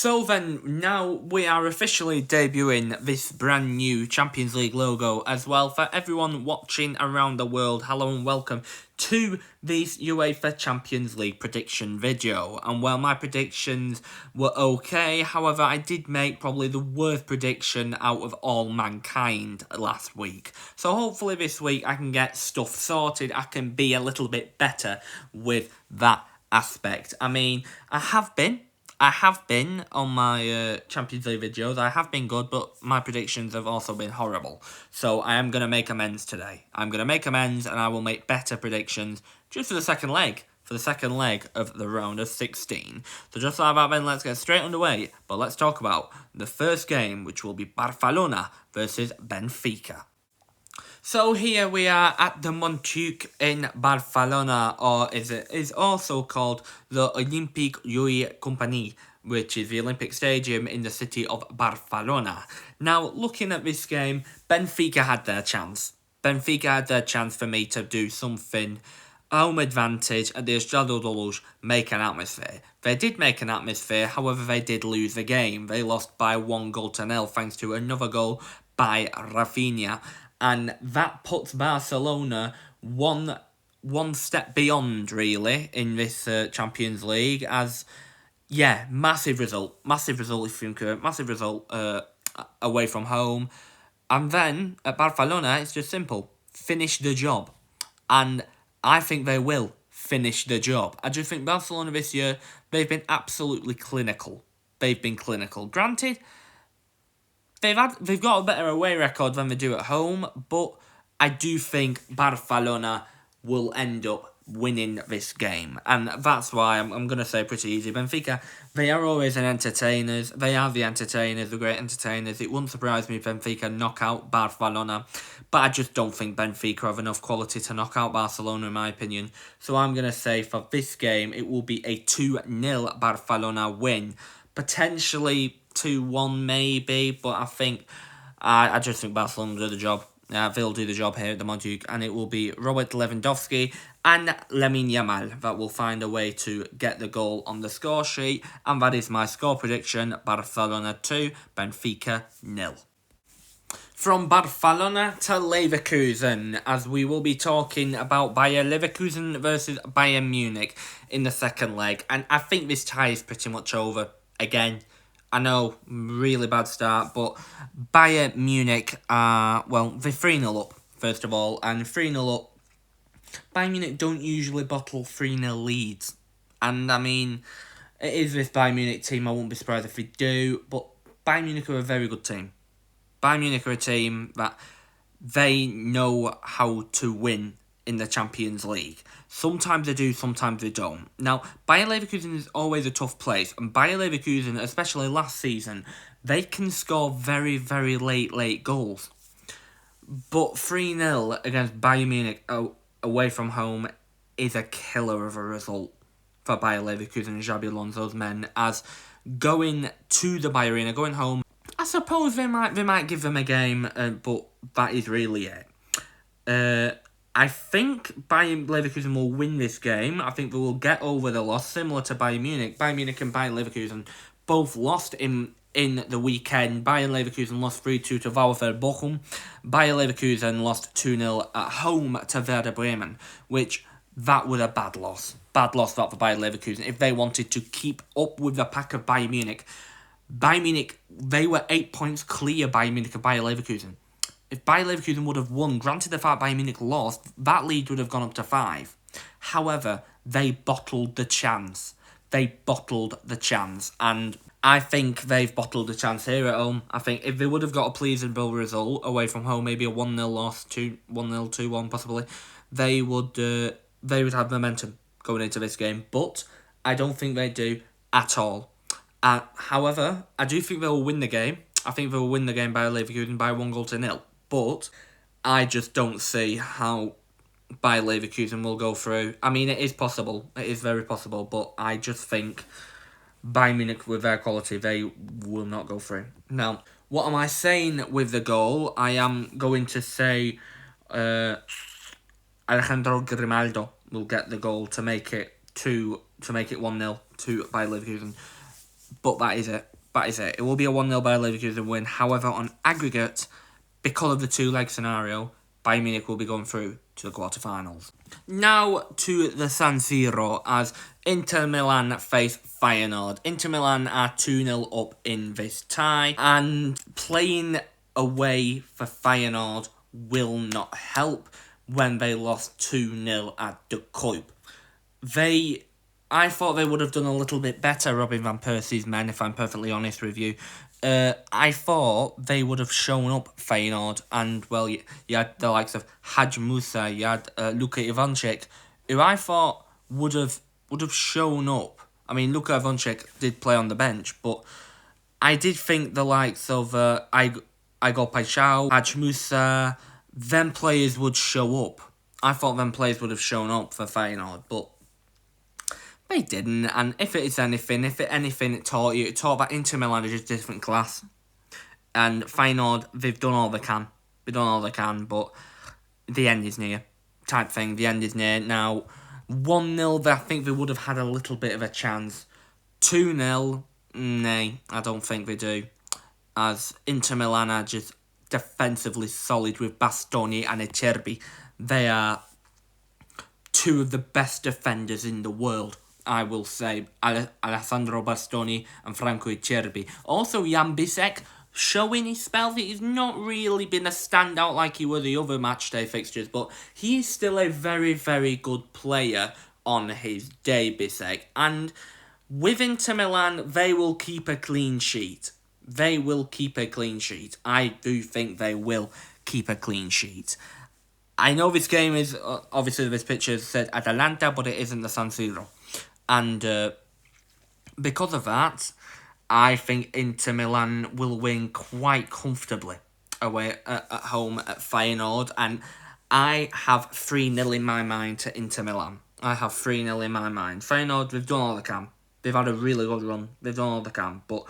So then, now we are officially debuting this brand new Champions League logo as well. For everyone watching around the world, hello and welcome to this UEFA Champions League prediction video. And while my predictions were okay, however, I did make probably the worst prediction out of all mankind last week. So hopefully this week I can get stuff sorted, I can be a little bit better with that aspect. I mean, I have been on my Champions League videos. I have been good, but my predictions have also been horrible. So I am going to make amends today. I'm going to make amends and I will make better predictions just for the second leg. For the second leg of the round of 16. So just like that then, let's get straight underway. But let's talk about the first game, which will be Barcelona versus Benfica. So here we are at the Montjuic in Barcelona, or it is also called the Olympique Llull Company, which is the Olympic Stadium in the city of Barcelona. Now, looking at this game, Benfica had their chance. Benfica had their chance for me to do something. Home advantage at the Estadio de Luz, make an atmosphere. They did make an atmosphere, however they did lose the game. They lost by 1-0 thanks to another goal by Rafinha. And that puts Barcelona one step beyond, really, in this Champions League. As, yeah, massive result if you think of it. Massive result away from home. And then, at Barcelona, it's just simple. Finish the job. And I think they will finish the job. I just think Barcelona this year, they've been absolutely clinical. They've been clinical. Granted, They've got a better away record than they do at home, but I do think Barcelona will end up winning this game. And that's why I'm going to say pretty easy. Benfica, they are always an entertainers. They are the entertainers, the great entertainers. It wouldn't surprise me if Benfica knock out Barcelona. But I just don't think Benfica have enough quality to knock out Barcelona, in my opinion. So I'm going to say for this game, it will be a 2-0 Barcelona win. Potentially 2-1 maybe, but I just think Barcelona will do the job. They'll do the job here at the Montjuic, and it will be Robert Lewandowski and Lamine Yamal that will find a way to get the goal on the score sheet, and that is my score prediction: Barcelona 2, Benfica 0. From Barcelona to Leverkusen, as we will be talking about Bayer Leverkusen versus Bayern Munich in the second leg, and I think this tie is pretty much over again. I know, really bad start, but Bayern Munich are, well, they're 3-0 up, first of all, and 3-0 up. Bayern Munich don't usually bottle 3-0 leads, and I mean, it is this Bayern Munich team, I won't be surprised if they do, but Bayern Munich are a very good team. Bayern Munich are a team that they know how to win in the Champions League. Sometimes they do, sometimes they don't. Now, Bayer Leverkusen is always a tough place, and Bayer Leverkusen, especially last season, they can score very, very late goals. But 3-0 against Bayern Munich away from home is a killer of a result for Bayer Leverkusen and Xabi Alonso's men, as going to the Bayer Arena, going home, I suppose they might give them a game, but that is really it. I think Bayern Leverkusen will win this game. I think they will get over the loss, similar to Bayern Munich. Bayern Munich and Bayern Leverkusen both lost in the weekend. Bayern Leverkusen lost 3-2 to VfL Bochum. Bayern Leverkusen lost 2-0 at home to Werder Bremen, which, that was a bad loss. Bad loss that for Bayern Leverkusen. If they wanted to keep up with the pack of Bayern Munich, they were 8 points clear, Bayern Munich and Bayern Leverkusen. If Bayer Leverkusen would have won, granted the fact Bayern Munich lost, that lead would have gone up to 5. However, they bottled the chance. And I think they've bottled the chance here at home. I think if they would have got a pleasable result away from home, maybe a 1-0 loss, 1-0, 2-1 possibly, they would have momentum going into this game. But I don't think they do at all. However, I do think they will win the game. I think they will win the game by Leverkusen by 1-0. But I just don't see how Bayer Leverkusen will go through. I mean, it is possible. It is very possible. But I just think Bayern Munich, with their quality, they will not go through. Now, what am I saying with the goal? I am going to say Alejandro Grimaldo will get the goal to make it 1-0 to Bayer Leverkusen. But that is it. That is it. It will be a 1-0 by Leverkusen win. However, on aggregate, because of the two-leg scenario, Bayern Munich will be going through to the quarterfinals. Now to the San Siro as Inter Milan face Feyenoord. Inter Milan are 2-0 up in this tie, and playing away for Feyenoord will not help when they lost 2-0 at De Kuip. I thought they would have done a little bit better, Robin van Persie's men, if I'm perfectly honest with you. I thought they would have shown up Feyenoord, and, well, you had the likes of Haj Musa, you had Luka Ivanchik, who I thought would have shown up. I mean, Luka Ivanchik did play on the bench, but I did think the likes of Igor Paixão, Haj Musa, them players would show up. I thought them players would have shown up for Feyenoord, but they didn't, and if it taught that Inter Milan is just a different class. And Feyenoord, they've done all they can. But the end is near. Type thing, the end is near. Now, 1-0, I think they would have had a little bit of a chance. 2-0, nay, I don't think they do. As Inter Milan are just defensively solid with Bastoni and Acerbi. They are two of the best defenders in the world, I will say. Alessandro Bastoni and Franco Acerbi. Also, Jan Bisek, showing his spell that he's not really been a standout like he were the other matchday fixtures, but he's still a very, very good player on his day, Bisek. And with Inter Milan, they will keep a clean sheet. I do think they will keep a clean sheet. I know this game is, obviously this picture said Atalanta, but it isn't the San Siro. And because of that, I think Inter Milan will win quite comfortably away at home at Feyenoord. And I have 3-0 in my mind to Inter Milan. Feyenoord, they've done all they can. They've had a really good run. They've done all they can. But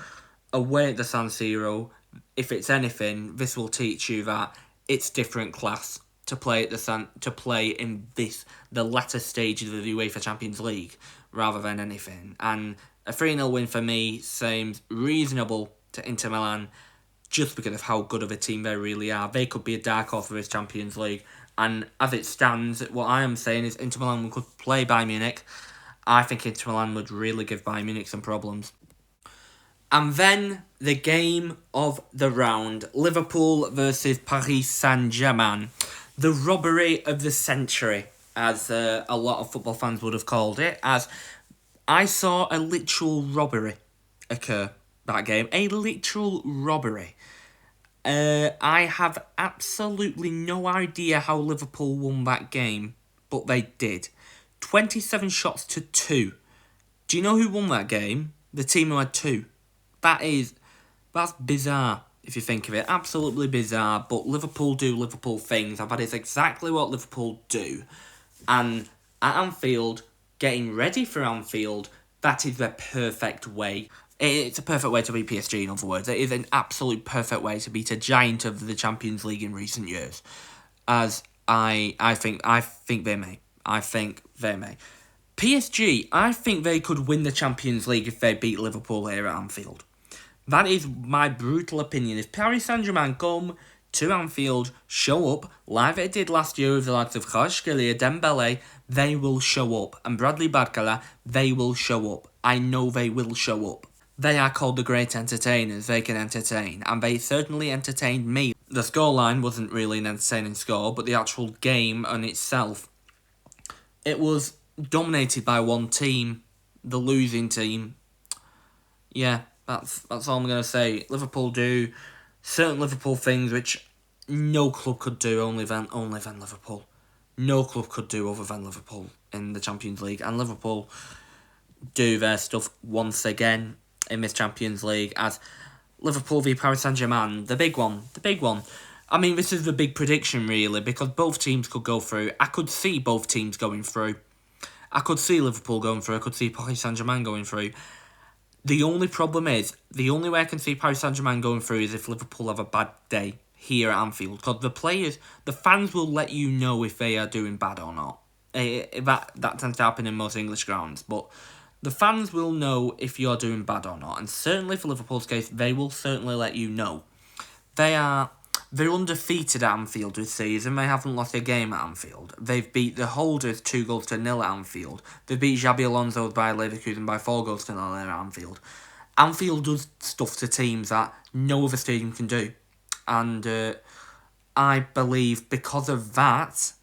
away at the San Siro, if it's anything, this will teach you that it's different class to play in the latter stages of the UEFA Champions League rather than anything. And a 3-0 win for me seems reasonable to Inter Milan just because of how good of a team they really are. They could be a dark horse for this Champions League. And as it stands, what I am saying is Inter Milan could play Bayern Munich. I think Inter Milan would really give Bayern Munich some problems. And then the game of the round, Liverpool versus Paris Saint-Germain. The robbery of the century, as a lot of football fans would have called it, as I saw a literal robbery occur that game. A literal robbery. I have absolutely no idea how Liverpool won that game, but they did. 27 shots to 2. Do you know who won that game? The team who had 2. That's bizarre, if you think of it. Absolutely bizarre, but Liverpool do Liverpool things, and that is exactly what Liverpool do. And at Anfield, getting ready for Anfield, that is the perfect way. It's a perfect way to beat PSG, in other words. It is an absolute perfect way to beat a giant of the Champions League in recent years. As I think they may. PSG, I think they could win the Champions League if they beat Liverpool here at Anfield. That is my brutal opinion. If Paris Saint-Germain come to Anfield, show up, like they did last year with the likes of Kvaratskhelia, Dembele, they will show up. And Bradley Barcola, they will show up. I know they will show up. They are called the great entertainers. They can entertain. And they certainly entertained me. The scoreline wasn't really an entertaining score, but the actual game on itself, it was dominated by one team, the losing team. Yeah, that's all I'm going to say. Liverpool do certain Liverpool things which no club could do, only than Liverpool. No club could do other than Liverpool in the Champions League. And Liverpool do their stuff once again in this Champions League as Liverpool v Paris Saint-Germain, the big one. I mean, this is the big prediction, really, because both teams could go through. I could see both teams going through. I could see Liverpool going through. I could see Paris Saint-Germain going through. The only problem is, the only way I can see Paris Saint-Germain going through is if Liverpool have a bad day here at Anfield. Because the fans will let you know if they are doing bad or not. That tends to happen in most English grounds. But The fans will know if you're doing bad or not, and certainly for Liverpool's case, they will certainly let you know. They're undefeated at Anfield this season. They haven't lost a game at Anfield. They've beat the Holders 2-0 at Anfield. They beat Xabi Alonso by Leverkusen by 4-0 at Anfield. Anfield does stuff to teams that no other stadium can do. And I believe because of that,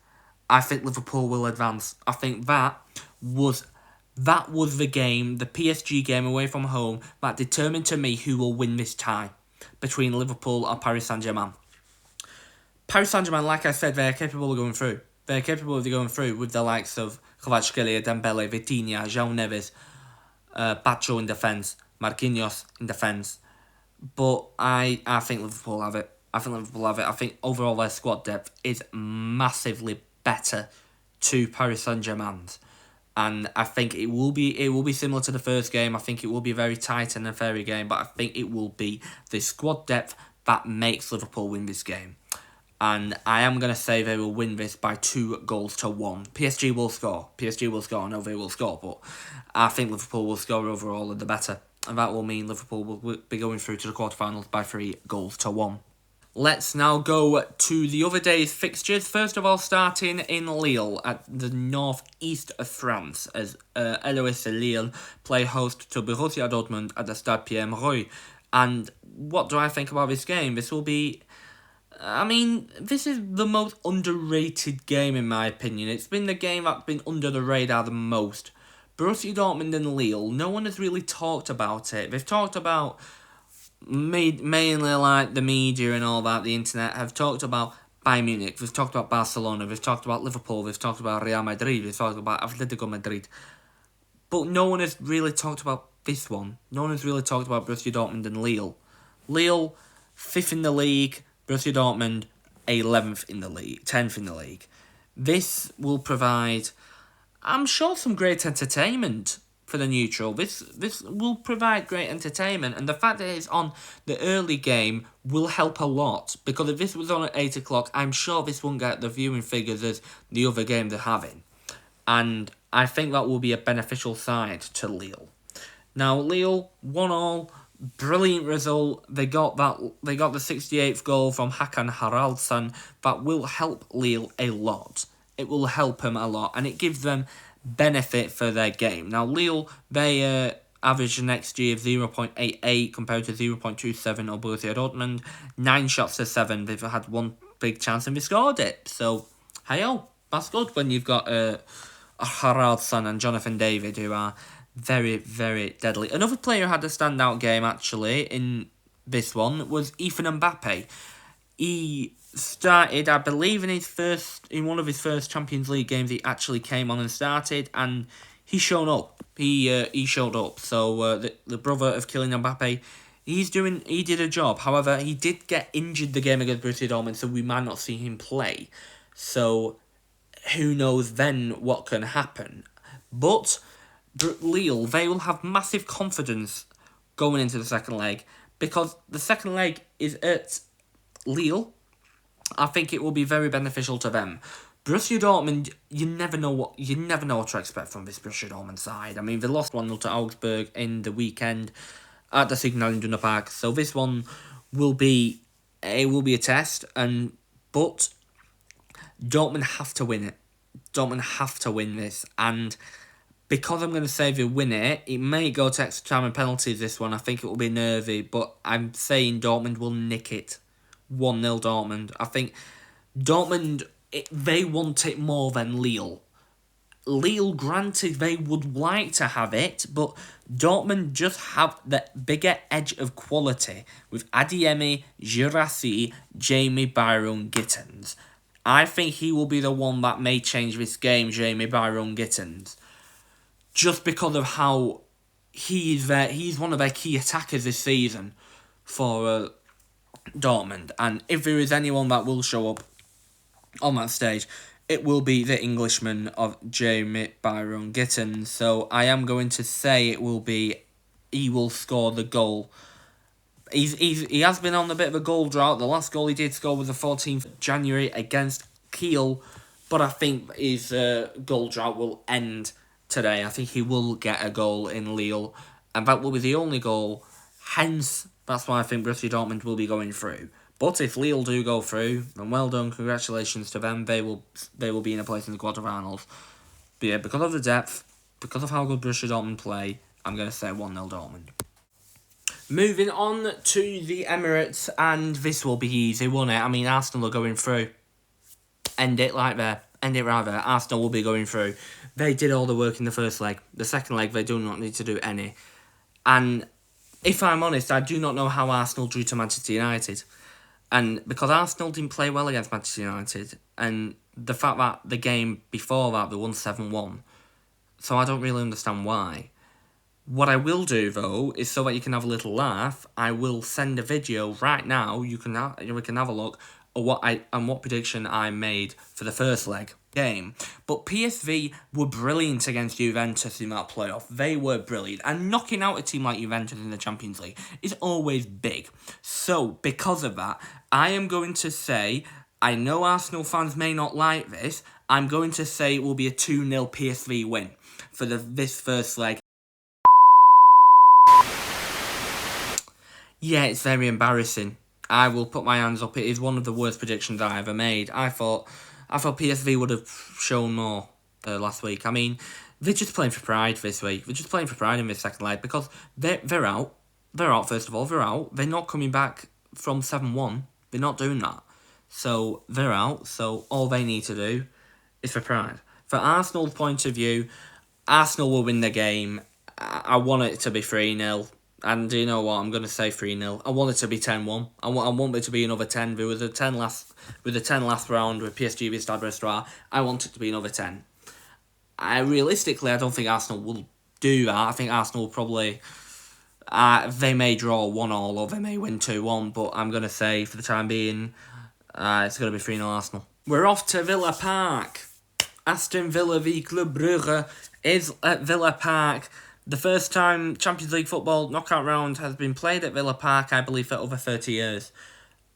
I think Liverpool will advance. I think that was the game, the PSG game away from home, that determined to me who will win this tie between Liverpool and Paris Saint-Germain. Paris Saint-Germain, like I said, they're capable of going through. They're capable of going through with the likes of Kvaratskhelia, Dembele, Vitinha, João Neves, Pacho in defence, Marquinhos in defence. But I think Liverpool have it. I think overall their squad depth is massively better to Paris Saint-Germain's. And I think it will be similar to the first game. I think it will be a very tight and a fairy game, but I think it will be the squad depth that makes Liverpool win this game. And I am going to say they will win this by 2-1. PSG will score. I know they will score, but I think Liverpool will score overall and the better. And that will mean Liverpool will be going through to the quarterfinals by 3-1. Let's now go to the other day's fixtures. First of all, starting in Lille at the northeast of France, as LOS Lille play host to Borussia Dortmund at the Stade Pierre-Mauroy. And what do I think about this game? This will be... this is the most underrated game in my opinion. It's been the game that's been under the radar the most. Borussia Dortmund and Lille, no one has really talked about it. They've talked about... mainly like the media and all that, the internet, have talked about Bayern Munich, they've talked about Barcelona, they've talked about Liverpool, they've talked about Real Madrid, they've talked about Atletico Madrid. But no one has really talked about this one. No one has really talked about Borussia Dortmund and Lille. Lille, 5th in the league, Borussia Dortmund, 11th in the league, 10th in the league. This will provide, I'm sure, some great entertainment for the neutral. This will provide great entertainment, and the fact that it's on the early game will help a lot, because if this was on at 8 o'clock, I'm sure this won't get the viewing figures as the other game they're having, and I think that will be a beneficial side to Lille. Now Lille 1-1, brilliant result. They got the 68th goal from Hakan Haraldsson. That will help Lille a lot. It will help them a lot, and it gives them benefit for their game. Now Lille, they averaged an XG of 0.88 compared to 0.27 of Borussia Dortmund. 9 shots to 7. They've had one big chance and they scored it. So, hey-oh, that's good when you've got Haraldsson and Jonathan David, who are very, very deadly. Another player who had a standout game, actually, in this one was Ethan Mbappe. He started, I believe, in one of his first Champions League games. He actually came on and started, and he showed up. He showed up. So the brother of Kylian Mbappe, he did a job. However, he did get injured the game against Borussia Dortmund, so we might not see him play. So who knows then what can happen? But Lille, they will have massive confidence going into the second leg, because the second leg is at Lille. I think it will be very beneficial to them. Borussia Dortmund, you never know what to expect from this Borussia Dortmund side. I mean, they lost 1-0 to Augsburg in the weekend at the Signal Iduna Park, so this one will be a test. But Dortmund have to win it. Dortmund have to win this, and because I'm going to say they win it, it may go to extra time and penalties. This one, I think it will be nervy, but I'm saying Dortmund will nick it. 1-0 Dortmund. I think Dortmund, they want it more than Lille. Lille, granted, they would like to have it, but Dortmund just have the bigger edge of quality with Adeyemi, Girassi, Jamie Byron Gittens. I think he will be the one that may change this game, Jamie Byron Gittens. Just because of how he's one of their key attackers this season for Dortmund, and if there is anyone that will show up on that stage, it will be the Englishman of Jamie Byron Gittens. So I am going to say he will score the goal. He has been on a bit of a goal drought. The last goal he did score was the 14th of January against Kiel, but I think his goal drought will end today. I think he will get a goal in Lille, and that will be the only goal. Hence, that's why I think Borussia Dortmund will be going through. But if Lille do go through, then well done, congratulations to them. They will be in a place in the quarterfinals. But yeah, because of the depth, because of how good Borussia Dortmund play, I'm going to say 1-0 Dortmund. Moving on to the Emirates, and this will be easy, won't it? I mean, Arsenal are going through. End it right there. Arsenal will be going through. They did all the work in the first leg. The second leg, they do not need to do any. And if I'm honest, I do not know how Arsenal drew to Manchester United. And because Arsenal didn't play well against Manchester United, and the fact that the game before that, they won 7-1. So I don't really understand why. What I will do, though, is so that you can have a little laugh, I will send a video right now, we can have a look at what prediction I made for the first leg game. But PSV were brilliant against Juventus in that playoff. They were brilliant. And knocking out a team like Juventus in the Champions League is always big. So, because of that, I am going to say, I know Arsenal fans may not like this, I'm going to say it will be a 2-0 PSV win for this first leg. Yeah, it's very embarrassing. I will put my hands up. It is one of the worst predictions I ever made. I thought PSV would have shown more last week. I mean, they're just playing for pride this week. They're just playing for pride in this second leg because they're out. They're out, first of all. They're out. They're not coming back from 7-1. They're not doing that. So, they're out. So, all they need to do is for pride. For Arsenal's point of view, Arsenal will win the game. I want it to be 3-0. And you know what? I'm going to say 3-0. I want it to be 10-1. I want it to be another 10. There was a 10 last round with PSG v Stade Brestois. I want it to be another 10. Realistically, I don't think Arsenal will do that. I think Arsenal will probably... they may draw 1-1 or they may win 2-1. But I'm going to say, for the time being, it's going to be 3-0 Arsenal. We're off to Villa Park. Aston Villa v Club Brugge is at Villa Park. The first time Champions League football knockout round has been played at Villa Park, I believe, for over 30 years.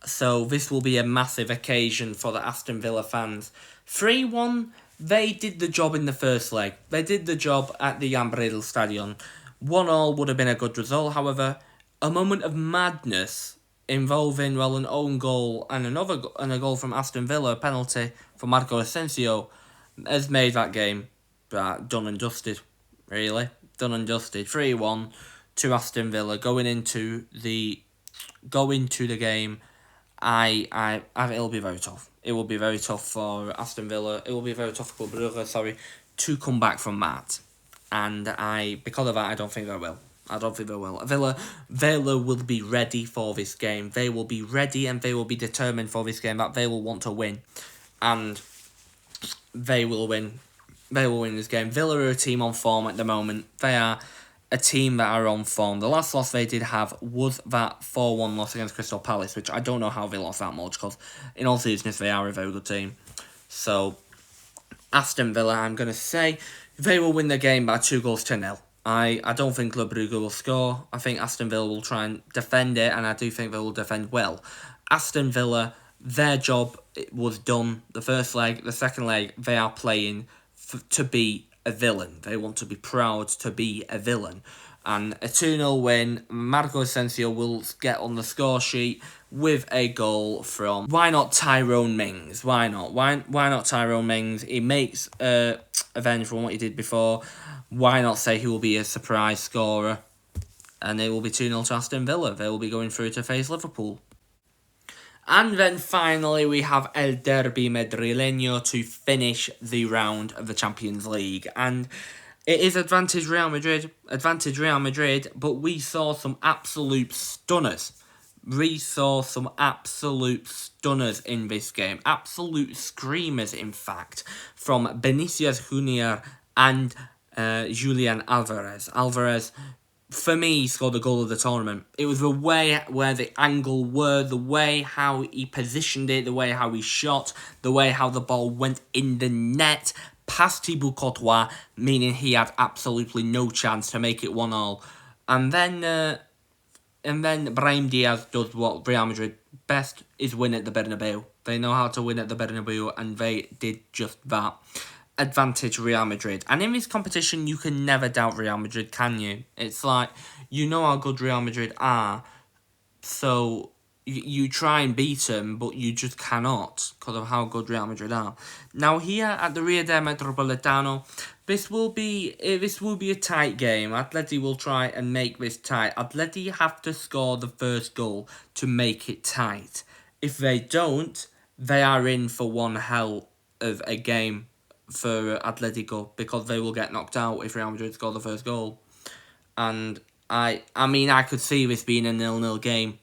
So this will be a massive occasion for the Aston Villa fans. 3-1, they did the job in the first leg. They did the job at the Jan Breidel Stadion. 1-1 would have been a good result. However, a moment of madness involving, an own goal and a goal from Aston Villa, a penalty for Marco Asensio, has made that game done and dusted, really. Done and dusted. 3-1 to Aston Villa going into the game. It'll be very tough. It will be very tough for Aston Villa. It will be very tough for Club Brugge, to come back from that. And because of that, I don't think they will. Villa will be ready for this game. They will be ready and they will be determined for this game, that they will want to win. And they will win. They will win this game. Villa are a team on form at the moment. They are a team that are on form. The last loss they did have was that 4-1 loss against Crystal Palace, which I don't know how they lost that much, because in all seriousness, they are a very good team. So, Aston Villa, I'm going to say, they will win the game by 2-0. I don't think Club Brugge will score. I think Aston Villa will try and defend it, and I do think they will defend well. Aston Villa, their job was done. The first leg, the second leg, they are playing to be a villain. They want to be proud to be a villain. And a 2-0 win, Marco Asensio will get on the score sheet with a goal from... Why not Tyrone Mings? Why not? Why not Tyrone Mings? He makes avenge from what he did before. Why not say he will be a surprise scorer? And it will be 2-0 to Aston Villa. They will be going through to face Liverpool. And then finally we have El Derby Madrileño to finish the round of the Champions League. And it is advantage Real Madrid, but we saw some absolute stunners. We saw some absolute stunners in this game. Absolute screamers, in fact, from Vinicius Junior and Julian Alvarez. Alvarez, for me, he scored the goal of the tournament. It was the way where the angle were, the way how he positioned it, the way how he shot, the way how the ball went in the net, past Thibaut Courtois, meaning he had absolutely no chance to make it 1-1. And then Brahim Diaz does what Real Madrid best, is win at the Bernabeu. They know how to win at the Bernabeu, and they did just that. advantage Real Madrid. And in this competition, you can never doubt Real Madrid, can you? It's like, you know how good Real Madrid are, so you try and beat them, but you just cannot because of how good Real Madrid are. Now here at the Rio de Metropolitano, this will be a tight game. Atleti will try and make this tight. Atleti have to score the first goal to make it tight. If they don't, they are in for one hell of a game for Atletico, because they will get knocked out if Real Madrid score the first goal. And I mean, I could see this being a 0-0 game.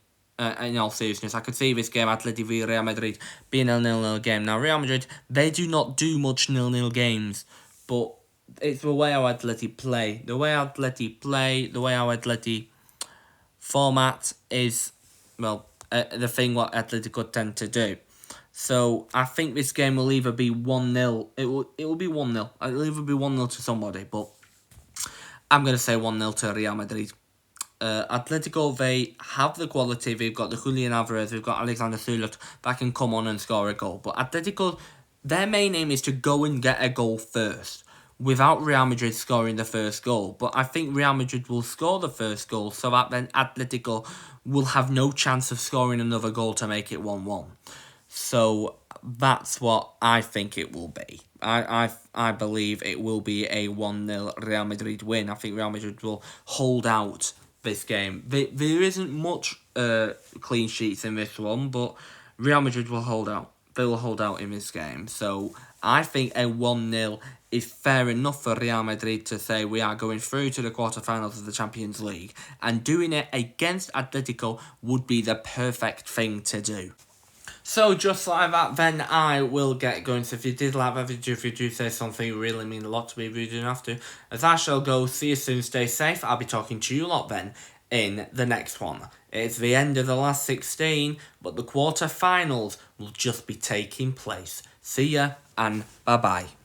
In all seriousness, I could see this game, Atleti v Real Madrid, being a 0-0 game. Now, Real Madrid, they do not do much 0-0 games, but it's the way our Atleti play. The way our Atleti format is, well, the thing what Atletico tend to do. So I think this game will either be 1-0. It will be 1-0. It'll either be 1-0 to somebody, but I'm going to say 1-0 to Real Madrid. Atletico, they have the quality. They've got the Julian Alvarez, they've got Alexander Sørloth that can come on and score a goal. But Atletico, their main aim is to go and get a goal first, without Real Madrid scoring the first goal. But I think Real Madrid will score the first goal, so that then Atletico will have no chance of scoring another goal to make it 1-1. So that's what I think it will be. I believe it will be a 1-0 Real Madrid win. I think Real Madrid will hold out this game. There isn't much clean sheets in this one, but Real Madrid will hold out. They will hold out in this game. So I think a 1-0 is fair enough for Real Madrid to say we are going through to the quarterfinals of the Champions League. And doing it against Atletico would be the perfect thing to do. So just like that, then I will get going. So if you did like that video, if you do say something, it really mean a lot to me, if you don't have to. As I shall go, see you soon, stay safe. I'll be talking to you lot then in the next one. It's the end of the last 16, but the quarterfinals will just be taking place. See ya, and bye-bye.